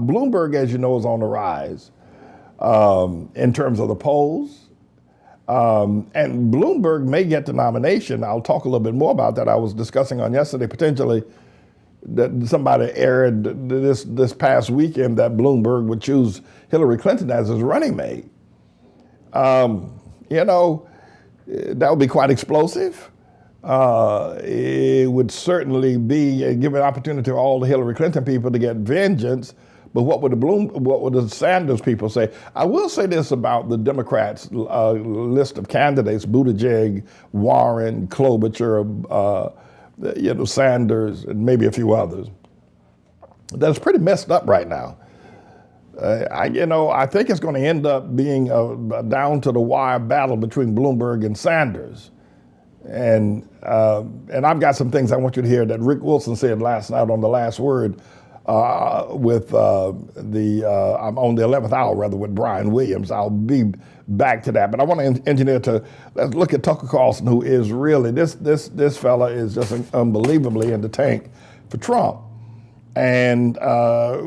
Bloomberg, as you know, is on the rise in terms of the polls. And Bloomberg may get the nomination. I'll talk a little bit more about that. I was discussing on yesterday, potentially, that somebody aired this past weekend that Bloomberg would choose Hillary Clinton as his running mate. You know, that would be quite explosive. It would certainly give an opportunity to all the Hillary Clinton people to get vengeance. But what would the Sanders people say? I will say this about the Democrats' list of candidates: Buttigieg, Warren, Klobuchar, Sanders, and maybe a few others. That's pretty messed up right now. I think it's going to end up being a down to the wire battle between Bloomberg and Sanders. And I've got some things I want you to hear that Rick Wilson said last night on The Last Word with I'm on the 11th hour rather with Brian Williams. I'll be back to that, but I want to engineer let's look at Tucker Carlson, who is really this fella is just unbelievably in the tank for Trump, and how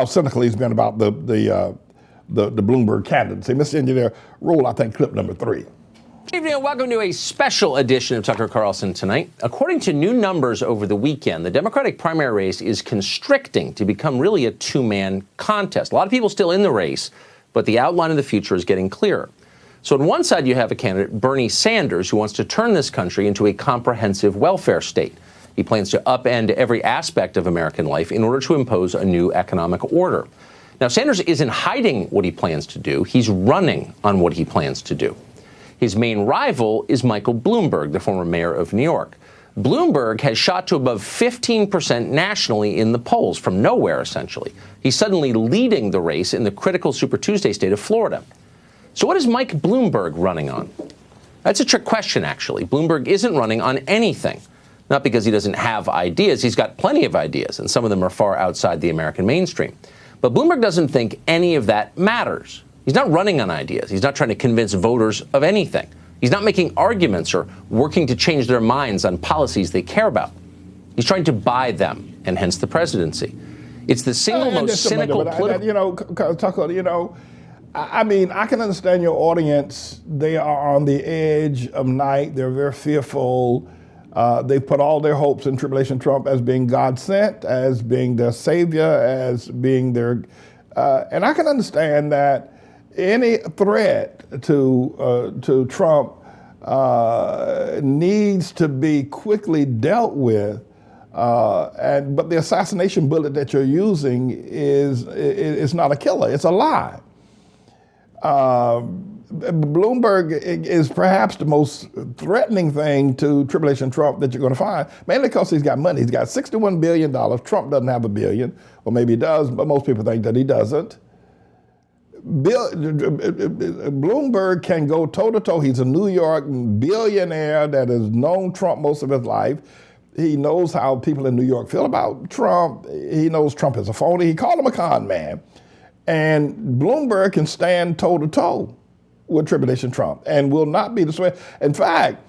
cynical he's been about the Bloomberg candidacy. Mr. Engineer, roll I think clip number 3. Good evening and welcome to a special edition of Tucker Carlson tonight. According to new numbers over the weekend, the Democratic primary race is constricting to become really a two-man contest. A lot of people still in the race, but the outline of the future is getting clearer. So on one side, you have a candidate, Bernie Sanders, who wants to turn this country into a comprehensive welfare state. He plans to upend every aspect of American life in order to impose a new economic order. Now, Sanders isn't hiding what he plans to do. He's running on what he plans to do. His main rival is Michael Bloomberg, the former mayor of New York. Bloomberg has shot to above 15% nationally in the polls, from nowhere, essentially. He's suddenly leading the race in the critical Super Tuesday state of Florida. So what is Mike Bloomberg running on? That's a trick question, actually. Bloomberg isn't running on anything. Not because he doesn't have ideas. He's got plenty of ideas, and some of them are far outside the American mainstream. But Bloomberg doesn't think any of that matters. He's not running on ideas. He's not trying to convince voters of anything. He's not making arguments or working to change their minds on policies they care about. He's trying to buy them, and hence the presidency. It's the single most cynical political... Tucker, I mean, I can understand your audience. They are on the edge of night. They're very fearful. They put all their hopes in Tribulation Trump as being God sent, as being their savior, as being their... and I can understand that any threat to Trump needs to be quickly dealt with, but the assassination bullet that you're using is not a killer; it's a lie. Bloomberg is perhaps the most threatening thing to Tribulation Trump that you're going to find, mainly because he's got money. He's got $61 billion. Trump doesn't have $1 billion, or maybe he does, but most people think that he doesn't. Bloomberg can go toe-to-toe. He's a New York billionaire that has known Trump most of his life. He knows how people in New York feel about Trump. He knows Trump is a phony. He called him a con man. And Bloomberg can stand toe-to-toe with Tribulation Trump and will not be dissuaded. In fact,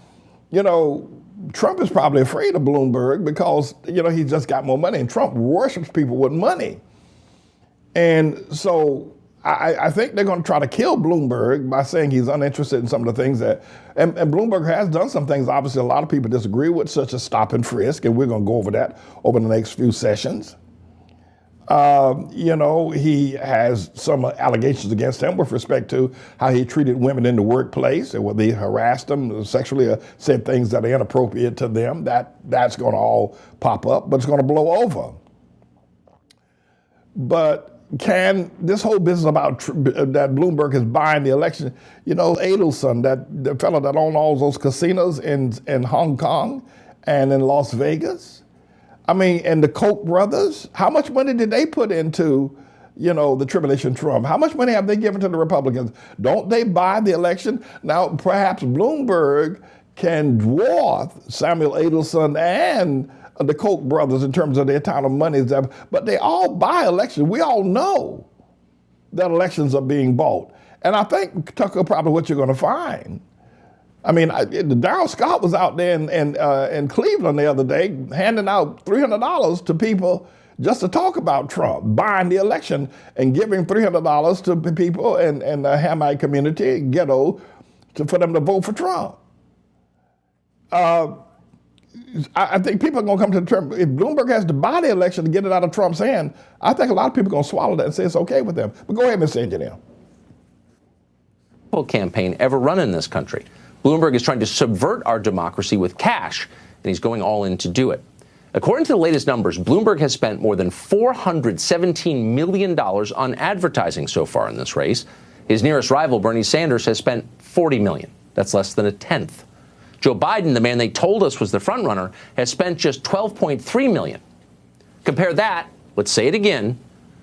Trump is probably afraid of Bloomberg because, he's just got more money. And Trump worships people with money. And so I think they're going to try to kill Bloomberg by saying he's uninterested in some of the things and Bloomberg has done some things obviously a lot of people disagree with, such as stop and frisk, and we're going to go over that over the next few sessions. He has some allegations against him with respect to how he treated women in the workplace and whether he harassed them sexually or said things that are inappropriate to them. That's going to all pop up, but it's going to blow over. But can this whole business about that Bloomberg is buying the election, Adelson, the fellow that owned all those casinos in Hong Kong and in Las Vegas, and the Koch brothers, how much money did they put into, the Tribulation Trump? How much money have they given to the Republicans? Don't they buy the election? Now, perhaps Bloomberg can dwarf Samuel Adelson and the Koch brothers in terms of their amount of money, but they all buy elections. We all know that elections are being bought. And I think, Tucker, probably what you're going to find. Darrell Scott was out there in Cleveland the other day handing out $300 to people just to talk about Trump, buying the election and giving $300 to people and the Hamite community, ghetto, for them to vote for Trump. I think people are going to come to the term, if Bloomberg has to buy the election to get it out of Trump's hand, I think a lot of people are going to swallow that and say it's okay with them. But go ahead, Mr. Engineer. Campaign ever run in this country. Bloomberg is trying to subvert our democracy with cash, and he's going all in to do it. According to the latest numbers, Bloomberg has spent more than $417 million on advertising so far in this race. His nearest rival, Bernie Sanders, has spent $40 million. That's less than a tenth. Joe Biden, the man they told us was the frontrunner, has spent just $12.3 million. Compare that, let's say it again,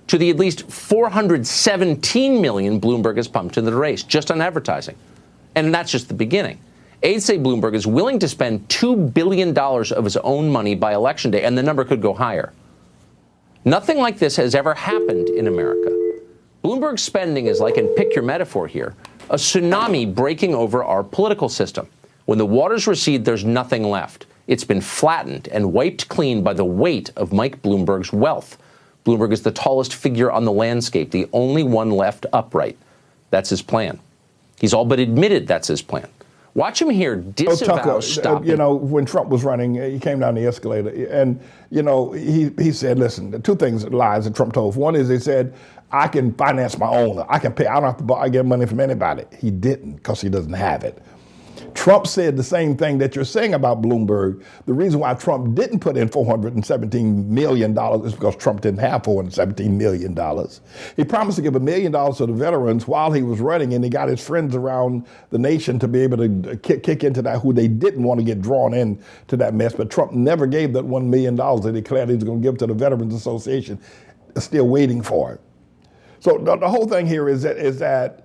to the at least $417 million Bloomberg has pumped into the race just on advertising. And that's just the beginning. Aides say Bloomberg is willing to spend $2 billion of his own money by Election Day, and the number could go higher. Nothing like this has ever happened in America. Bloomberg's spending is like, and pick your metaphor here, a tsunami breaking over our political system. When the waters recede, there's nothing left. It's been flattened and wiped clean by the weight of Mike Bloomberg's wealth. Bloomberg is the tallest figure on the landscape, the only one left upright. That's his plan. He's all but admitted that's his plan. Watch him here disavow stopping. You know, when Trump was running, he came down the escalator and, you know, he said, listen, the two things, lies that Trump told. One is he said, I can finance my own. I can pay. I don't have to get money from anybody. He didn't because he doesn't have it. Trump said the same thing that you're saying about Bloomberg. The reason why Trump didn't put in $417 million is because Trump didn't have $417 million. He promised to give $1 million to the veterans while he was running, and he got his friends around the nation to be able to kick into that, who they didn't want to get drawn in to that mess. But Trump never gave that $1 million that he declared he was going to give to the Veterans Association. Still waiting for it. So the whole thing here is that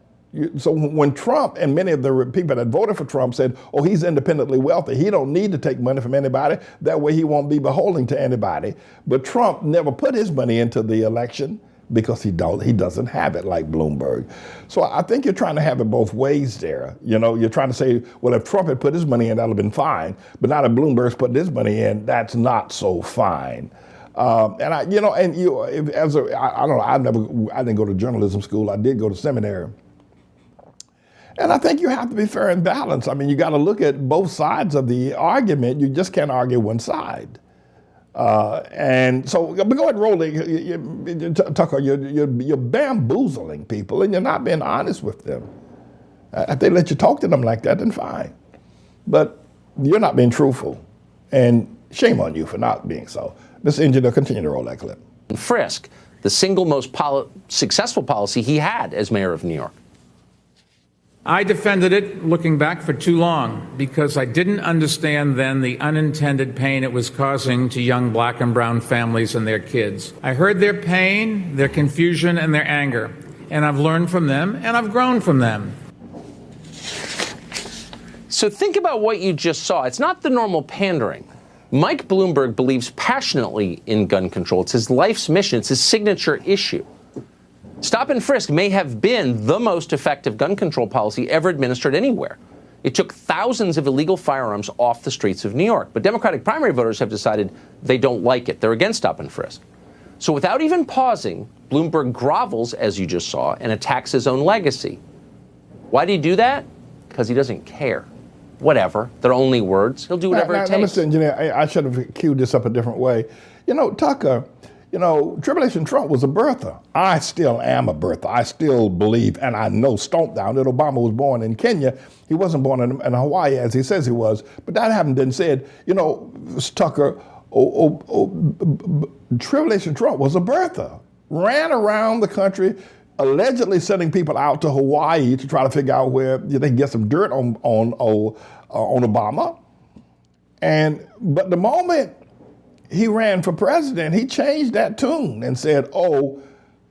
so when Trump and many of the people that voted for Trump said, oh, he's independently wealthy, he don't need to take money from anybody, that way he won't be beholden to anybody. But Trump never put his money into the election because he doesn't have it like Bloomberg. So I think you're trying to have it both ways there. You know, you're trying to say, well, if Trump had put his money in, that would have been fine. But now that Bloomberg's put his money in, that's not so fine. I didn't go to journalism school. I did go to seminary. And I think you have to be fair and balanced. I mean, you got to look at both sides of the argument. You just can't argue one side. And so, but go ahead and roll it. Tucker, you're bamboozling people and you're not being honest with them. If they let you talk to them like that, then fine. But you're not being truthful. And shame on you for not being so. Mr. Engineer, continue to roll that clip. Frisk, the single most successful policy he had as mayor of New York. I defended it, looking back, for too long because I didn't understand then the unintended pain it was causing to young black and brown families and their kids. I heard their pain, their confusion, and their anger, and I've learned from them, and I've grown from them. So think about what you just saw. It's not the normal pandering. Mike Bloomberg believes passionately in gun control. It's his life's mission. It's his signature issue. Stop and frisk may have been the most effective gun control policy ever administered anywhere. It took thousands of illegal firearms off the streets of New York. But Democratic primary voters have decided they don't like it. They're against stop and frisk. So without even pausing, Bloomberg grovels, as you just saw, and attacks his own legacy. Why did he do that? Because he doesn't care. Whatever. They're only words. He'll do whatever it takes. Mr. Engineer, I should have queued this up a different way. You know, Tucker, you know, Tribulation Trump was a birther. I still am a birther. I still believe, and I know stomp down, that Obama was born in Kenya. He wasn't born in Hawaii as he says he was. But that having been said, you know, Tucker, Tribulation Trump was a birther. Ran around the country, allegedly sending people out to Hawaii to try to figure out where they can get some dirt on Obama. But the moment he ran for president, he changed that tune and said, oh,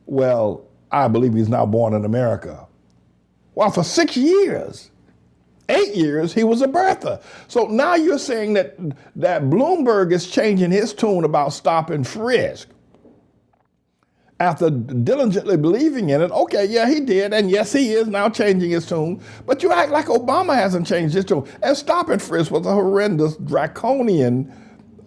well, I believe he's now born in America. Well, for 6 years, 8 years, he was a birther. So now you're saying that Bloomberg is changing his tune about stop and frisk. After diligently believing in it, okay, yeah, he did, and yes, he is now changing his tune, but you act like Obama hasn't changed his tune. And stop and frisk was a horrendous, draconian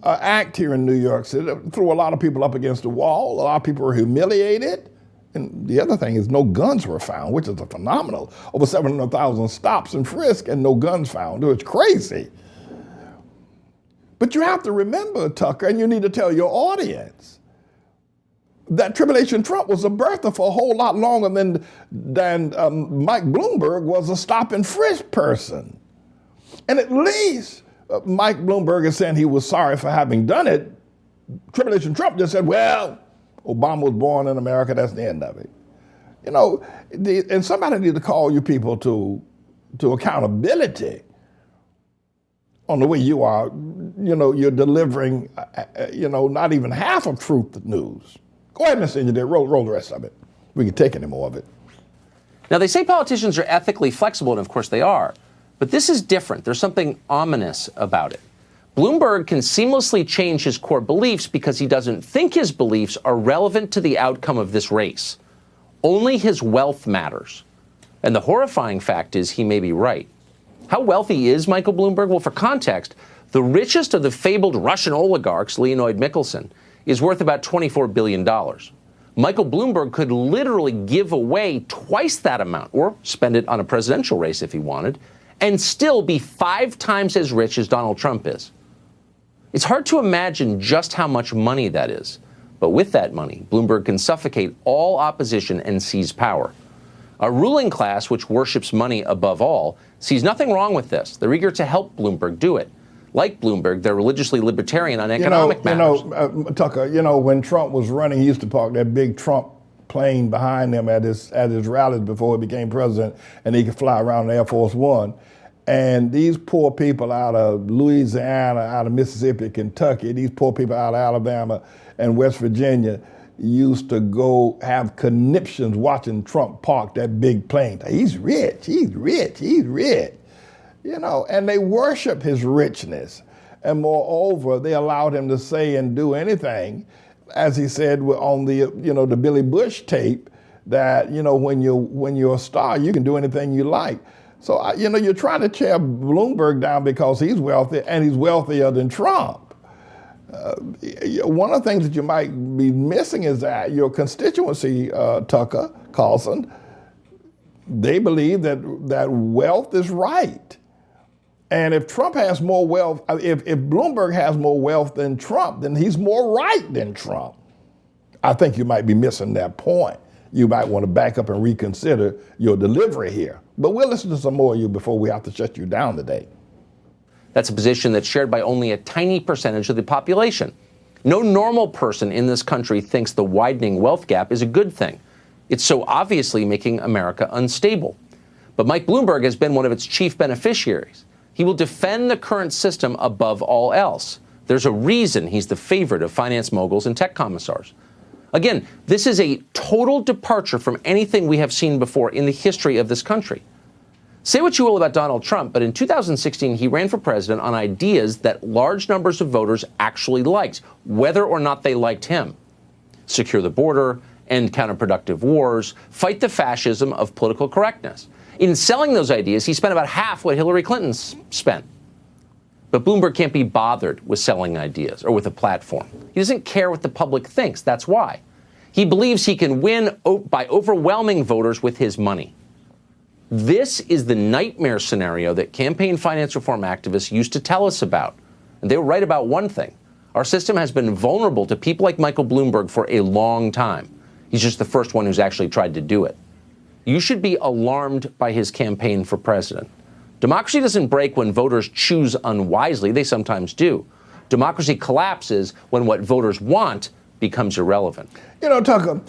act here in New York City that threw a lot of people up against the wall. A lot of people were humiliated. And the other thing is no guns were found, which is a phenomenal. Over 700,000 stops and frisk and no guns found. It was crazy. But you have to remember, Tucker, and you need to tell your audience, that Tribulation Trump was a birther for a whole lot longer than Mike Bloomberg was a stop and frisk person. And at least Mike Bloomberg is saying he was sorry for having done it. Tribulation Trump just said, well, Obama was born in America, that's the end of it. You know, and somebody need to call you people to accountability on the way you are, you know, you're delivering, not even half of truth news. Go ahead, Mr. Engineer, roll the rest of it. We can take any more of it. Now, they say politicians are ethically flexible, and of course they are. But this is different. There's something ominous about it. Bloomberg can seamlessly change his core beliefs because he doesn't think his beliefs are relevant to the outcome of this race. Only his wealth matters. And the horrifying fact is he may be right. How wealthy is Michael Bloomberg? Well, for context, the richest of the fabled Russian oligarchs, Leonid Mikhelson, is worth about $24 billion. Michael Bloomberg could literally give away twice that amount, or spend it on a presidential race if he wanted, and still be 5 times as rich as Donald Trump is. It's hard to imagine just how much money that is. But with that money, Bloomberg can suffocate all opposition and seize power. A ruling class which worships money above all sees nothing wrong with this. They're eager to help Bloomberg do it. Like Bloomberg, they're religiously libertarian on economic matters. Tucker, when Trump was running, he used to park that big Trump plane behind him at his rallies before he became president, and he could fly around in Air Force One. And these poor people out of Louisiana, out of Mississippi, Kentucky, these poor people out of Alabama and West Virginia used to go have conniptions watching Trump park that big plane. He's rich, he's rich, he's rich. And they worship his richness. And moreover, they allowed him to say and do anything, as he said on the Billy Bush tape, that, when you're a star, you can do anything you like. So, you're trying to tear Bloomberg down because he's wealthy and he's wealthier than Trump. One of the things that you might be missing is that your constituency, Tucker, Carlson, they believe that wealth is right. And if Trump has more wealth, if Bloomberg has more wealth than Trump, then he's more right than Trump. I think you might be missing that point. You might want to back up and reconsider your delivery here. But we'll listen to some more of you before we have to shut you down today. That's a position that's shared by only a tiny percentage of the population. No normal person in this country thinks the widening wealth gap is a good thing. It's so obviously making America unstable. But Mike Bloomberg has been one of its chief beneficiaries. He will defend the current system above all else. There's a reason he's the favorite of finance moguls and tech commissars. Again, this is a total departure from anything we have seen before in the history of this country. Say what you will about Donald Trump, but in 2016, he ran for president on ideas that large numbers of voters actually liked, whether or not they liked him. Secure the border, end counterproductive wars, fight the fascism of political correctness. In selling those ideas, he spent about half what Hillary Clinton spent. But Bloomberg can't be bothered with selling ideas or with a platform. He doesn't care what the public thinks. That's why. He believes he can win by overwhelming voters with his money. This is the nightmare scenario that campaign finance reform activists used to tell us about. And they were right about one thing. Our system has been vulnerable to people like Michael Bloomberg for a long time. He's just the first one who's actually tried to do it. You should be alarmed by his campaign for president. Democracy doesn't break when voters choose unwisely. They sometimes do. Democracy collapses when what voters want becomes irrelevant. Tucker,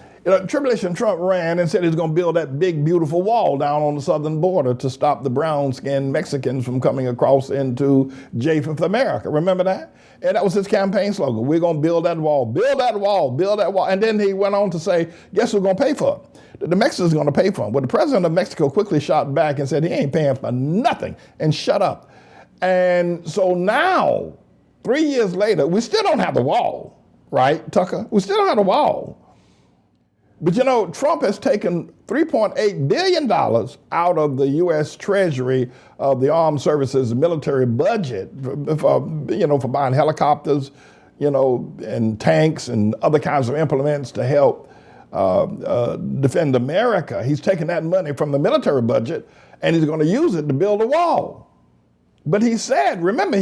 Tribulation Trump ran and said he's going to build that big, beautiful wall down on the southern border to stop the brown-skinned Mexicans from coming across into J-5th America. Remember that? And that was his campaign slogan. We're going to build that wall, build that wall, build that wall. And then he went on to say, guess who's going to pay for it? The Mexicans are going to pay for it. Well, the president of Mexico quickly shot back and said he ain't paying for nothing and shut up. And so now, 3 years later, we still don't have the wall, right, Tucker? We still don't have the wall. But you know, Trump has taken $3.8 billion out of the U.S. Treasury of the Armed Services military budget for buying helicopters, and tanks and other kinds of implements to help defend America. He's taken that money from the military budget and he's going to use it to build a wall. But he said, remember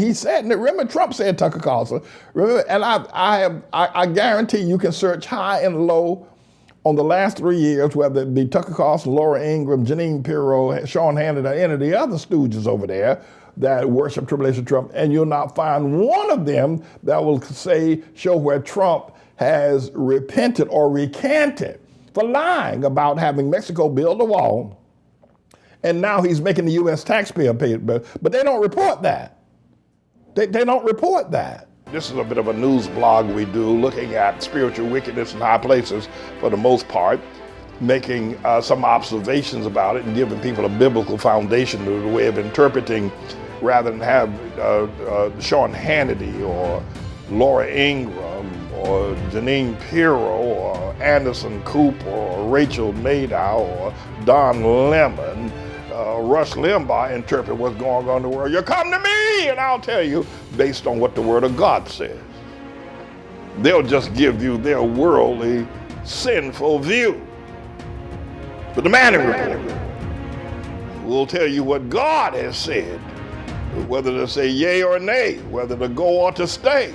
Trump said, Tucker Carlson, and I guarantee you can search high and low on the last 3 years, whether it be Tucker Carlson, Laura Ingraham, Jeanine Pirro, Sean Hannity, or any of the other stooges over there that worship Tribulation Trump, and you'll not find one of them that will show where Trump has repented or recanted for lying about having Mexico build a wall. And now he's making the U.S. taxpayer pay it, but they don't report that. They don't report that. This is a bit of a news blog we do, looking at spiritual wickedness in high places for the most part, making some observations about it and giving people a biblical foundation to the way of interpreting, rather than have Sean Hannity or Laura Ingraham or Jeanine Pirro or Anderson Cooper or Rachel Maddow or Don Lemon, Rush Limbaugh interpret what's going on in the world. You come to me and I'll tell you based on what the Word of God says. They'll just give you their worldly, sinful view. But the Manning Report will tell you what God has said, whether to say yea or nay, whether to go or to stay.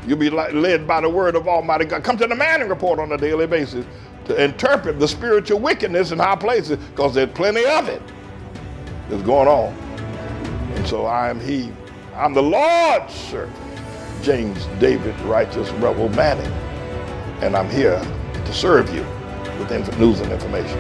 You'll be led by the word of Almighty God. Come to the Manning Report on a daily basis to interpret the spiritual wickedness in high places, because there's plenty of it that's going on. And so I'm the Lord's servant, James David Righteous Rebel Manning, and I'm here to serve you with news and information.